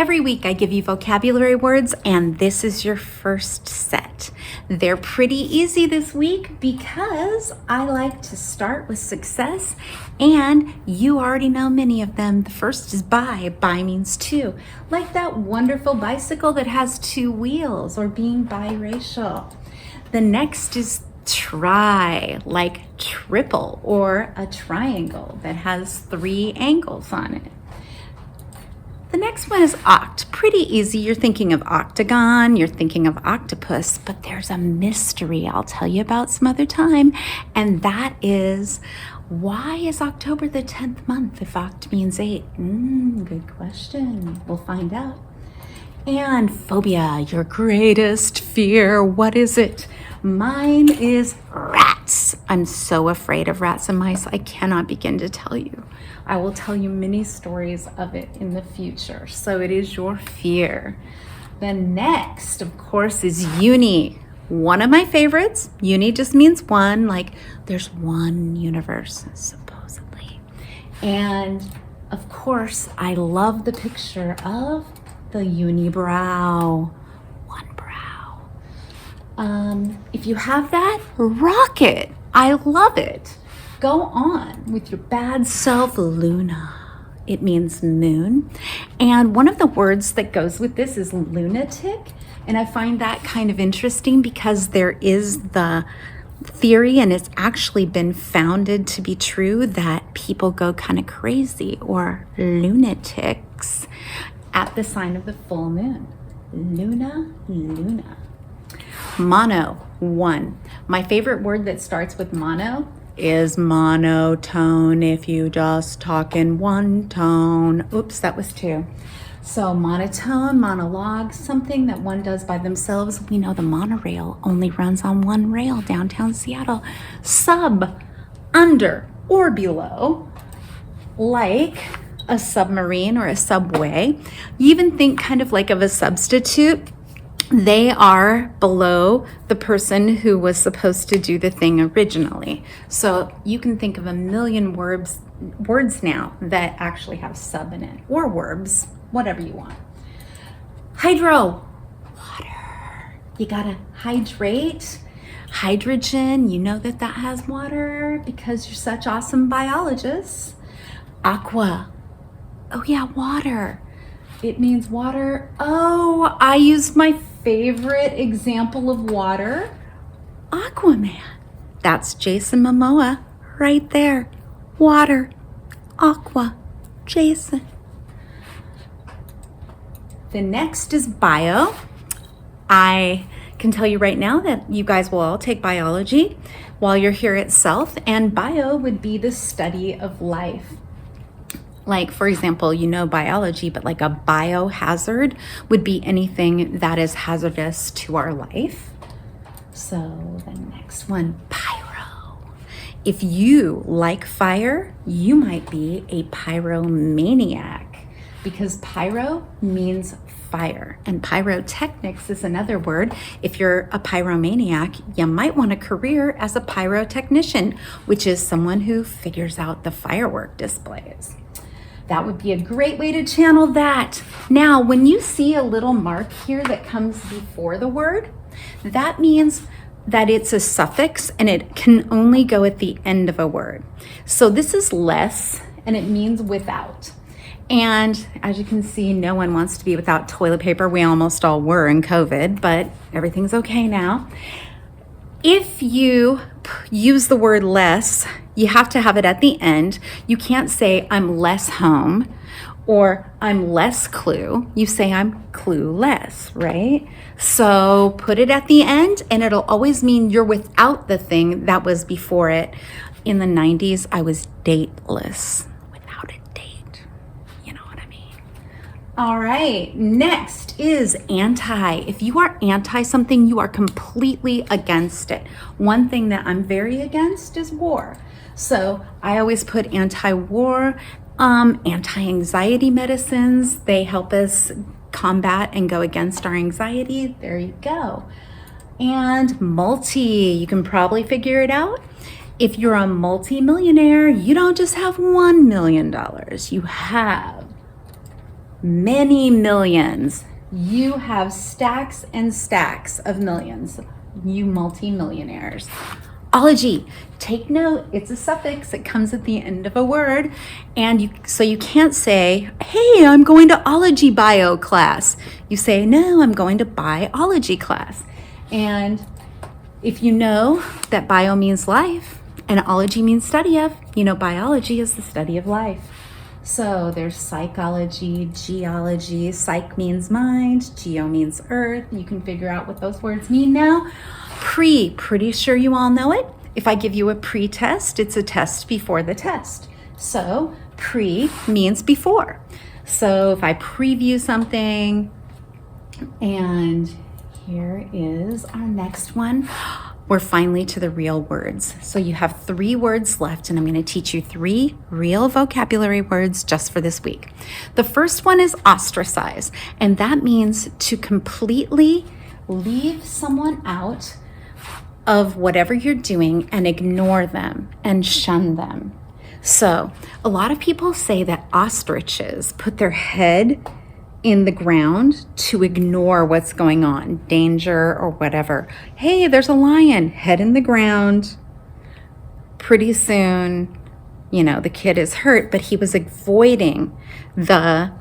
Every week I give you vocabulary words, and this is your first set. They're pretty easy this week because I like to start with success, and you already know many of them. The first is buy. Buy means two, like that wonderful bicycle that has two wheels, or being biracial. The next is try, like triple, or a triangle that has three angles on it. The next one is oct. Pretty easy. You're thinking of octagon, you're thinking of octopus, but there's a mystery I'll tell you about some other time, and that is, why is October the 10th month if oct means 8? Good question. We'll find out. And phobia, your greatest fear. What is it? Mine is rats. I'm so afraid of rats and mice, I cannot begin to tell you. I will tell you many stories of it in the future. So it is your fear. The next, of course, is uni. One of my favorites. Uni just means one, like there's one universe, supposedly. And of course, I love the picture of the unibrow. One brow. If you have that, rock it. I love it. Go on with your bad self, Luna. It means moon. And one of the words that goes with this is lunatic. And I find that kind of interesting because there is the theory, and it's actually been founded to be true, that people go kind of crazy or lunatics at the sign of the full moon. Luna, Luna. Mono, one. My favorite word that starts with mono is monotone. If you just talk in one tone. Oops, that was two. So monotone, monologue, something that one does by themselves. We know the monorail only runs on one rail downtown Seattle. Sub, under or below, like a submarine or a subway. You even think kind of like of a substitute. They are below the person who was supposed to do the thing originally. So you can think of a million words now that actually have sub in it, or verbs, whatever you want. Hydro, water. You gotta hydrate. Hydrogen, you know that has water because you're such awesome biologists. Aqua, oh yeah, water. It means water. Oh, I used my favorite example of water, Aquaman. That's Jason Momoa right there. Water, aqua, Jason. The next is bio. I can tell you right now that you guys will all take biology while you're here at South, and bio would be the study of life. Like, for example, you know biology, but like a biohazard would be anything that is hazardous to our life. So the next one, pyro. If you like fire, you might be a pyromaniac, because pyro means fire, and pyrotechnics is another word. If you're a pyromaniac, you might want a career as a pyrotechnician, which is someone who figures out the firework displays. That would be a great way to channel that. Now, when you see a little mark here that comes before the word, that means that it's a suffix and it can only go at the end of a word. So this is less, and it means without. And as you can see, no one wants to be without toilet paper. We almost all were in COVID, but everything's okay now. If you use the word less, you have to have it at the end. You can't say I'm less home or I'm less clue. You say I'm clueless, right? So put it at the end, and it'll always mean you're without the thing that was before it. In the 90s, I was dateless, without a date. You know what I mean? All right, next is anti. If you are anti something, you are completely against it. One thing that I'm very against is war. So I always put anti-war, anti-anxiety medicines. They help us combat and go against our anxiety. There you go. And multi, you can probably figure it out. If you're a multi-millionaire, you don't just have $1 million. You have many millions. You have stacks and stacks of millions, you multimillionaires. Ology, take note, it's a suffix. It comes at the end of a word. And so you can't say, hey, I'm going to ology bio class. You say, no, I'm going to biology class. And if you know that bio means life and ology means study of, you know biology is the study of life. So there's psychology, geology. Psych means mind, geo means earth. You can figure out what those words mean now. Pretty sure you all know it. If I give you a pre-test, it's a test before the test. So pre means before. So if I preview something, and here is our next one. We're finally to the real words. So you have 3 words left, and I'm going to teach you 3 real vocabulary words just for this week. The first one is ostracize, and that means to completely leave someone out of whatever you're doing and ignore them and shun them. So a lot of people say that ostriches put their head in the ground to ignore what's going on, danger or whatever. Hey, there's a lion, head in the ground. Pretty soon, the kid is hurt, but he was avoiding the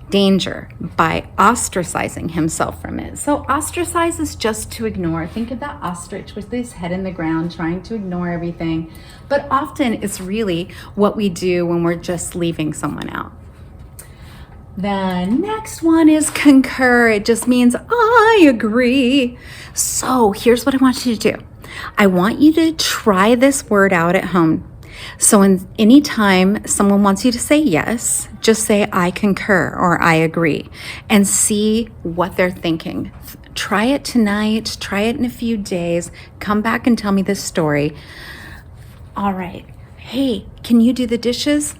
danger by ostracizing himself from it. So ostracize is just to ignore. Think of that ostrich with his head in the ground trying to ignore everything. But often it's really what we do when we're just leaving someone out. The next one is concur. It just means I agree. So here's what I want you to do. I want you to try this word out at home. So anytime someone wants you to say yes, just say I concur or I agree and see what they're thinking. Try it tonight, try it in a few days, come back and tell me this story. All right. Hey, can you do the dishes?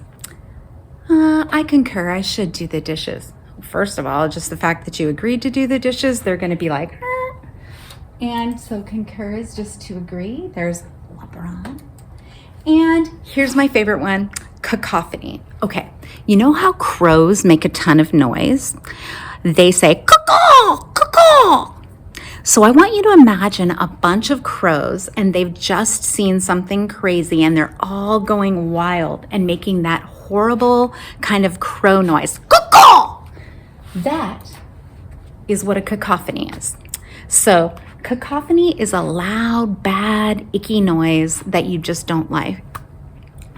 I concur, I should do the dishes. First of all, just the fact that you agreed to do the dishes, they're going to be like, ah. And so concur is just to agree. There's LeBron. And here's my favorite one, cacophony. Okay, you know how crows make a ton of noise? They say, caw-caw, caw-caw. So I want you to imagine a bunch of crows and they've just seen something crazy and they're all going wild and making that horrible kind of crow noise. Caw-caw! That is what a cacophony is. So cacophony is a loud, bad, icky noise that you just don't like.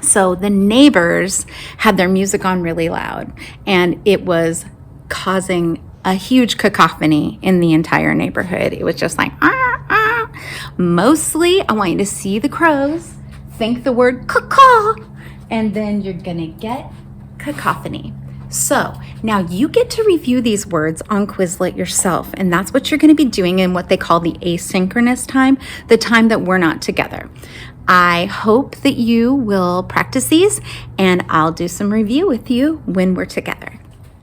So the neighbors had their music on really loud and it was causing a huge cacophony in the entire neighborhood. It was just like, ah, ah. Mostly, I want you to see the crows, think the word caw-caw, and then you're gonna get cacophony. So now you get to review these words on Quizlet yourself, and that's what you're gonna be doing in what they call the asynchronous time, the time that we're not together. I hope that you will practice these, and I'll do some review with you when we're together.